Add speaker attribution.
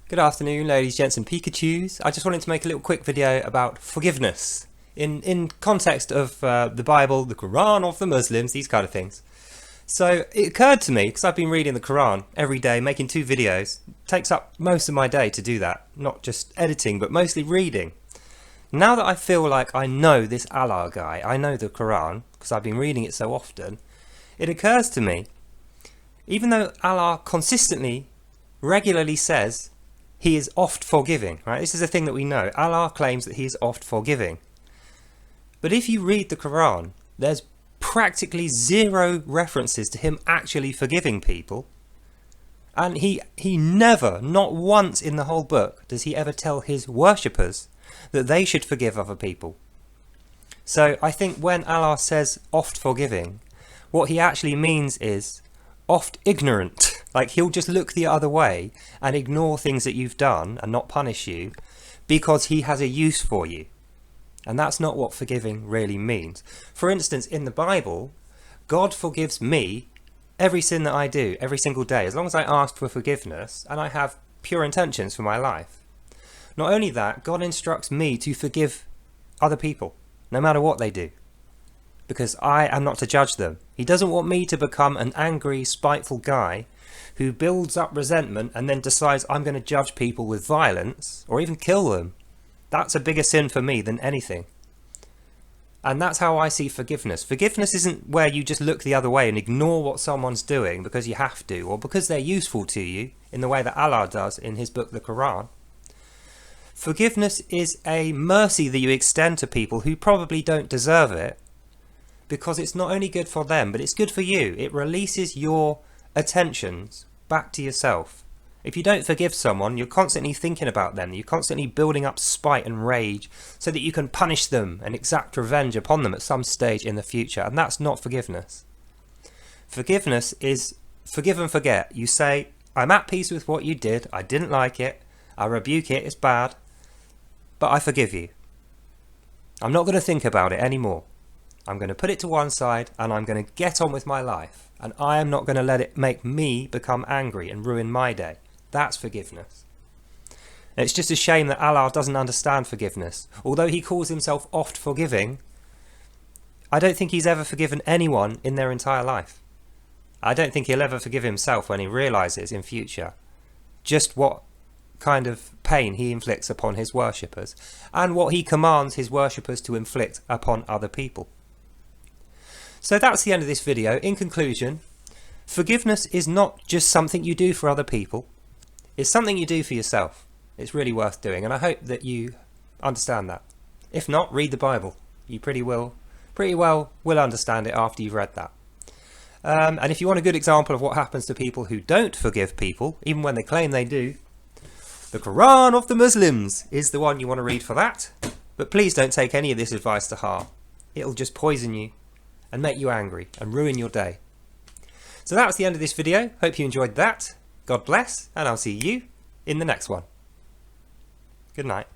Speaker 1: Good afternoon, ladies, gents and Pikachus. I just wanted to make a little quick video about forgiveness in context of the Bible, the Quran of the Muslims, these kind of things. So it occurred to me, because I've been reading the Quran every day, making 2 videos. It takes up most of my day to do that, not just editing, but mostly reading. Now that I feel like I know this Allah guy, I know the Quran, because I've been reading it so often, it occurs to me, even though Allah consistently, regularly says He is oft forgiving, right? This is a thing that we know. Allah claims that He is oft forgiving. But if you read the Quran, there's practically 0 references to Him actually forgiving people. And he never, not once in the whole book, does He ever tell His worshippers that they should forgive other people. So I think when Allah says oft forgiving, what He actually means is oft ignorant. Like He'll just look the other way and ignore things that you've done and not punish you because He has a use for you. And that's not what forgiving really means. For instance, in the Bible, God forgives me every sin that I do every single day, as long as I ask for forgiveness and I have pure intentions for my life. Not only that, God instructs me to forgive other people, no matter what they do, because I am not to judge them. He doesn't want me to become an angry, spiteful guy who builds up resentment and then decides I'm going to judge people with violence or even kill them. That's a bigger sin for me than anything. And that's how I see forgiveness. Forgiveness isn't where you just look the other way and ignore what someone's doing because you have to, or because they're useful to you in the way that Allah does in His book, the Quran. Forgiveness is a mercy that you extend to people who probably don't deserve it, because it's not only good for them, but it's good for you. It releases your attentions back to yourself. If you don't forgive someone, you're constantly thinking about them. You're constantly building up spite and rage so that you can punish them and exact revenge upon them at some stage in the future. And that's not forgiveness. Forgiveness is forgive and forget. You say, I'm at peace with what you did. I didn't like it. I rebuke it. It's bad. But I forgive you. I'm not going to think about it anymore. I'm going to put it to one side and I'm going to get on with my life. And I am not going to let it make me become angry and ruin my day. That's forgiveness. And it's just a shame that Allah doesn't understand forgiveness. Although He calls Himself oft forgiving, I don't think He's ever forgiven anyone in their entire life. I don't think He'll ever forgive Himself when He realises in future just what kind of pain He inflicts upon His worshippers and what He commands His worshippers to inflict upon other people. So that's the end of this video. In conclusion, forgiveness is not just something you do for other people. It's something you do for yourself. It's really worth doing, and I hope that you understand that. If not, read the Bible. You pretty well will understand it after you've read that. And if you want a good example of what happens to people who don't forgive people, even when they claim they do, the Quran of the Muslims is the one you want to read for that. But please don't take any of this advice to heart. It'll just poison you and make you angry and ruin your day. So that's the end of this video. Hope you enjoyed that. God bless, and I'll see you in the next one. Good night.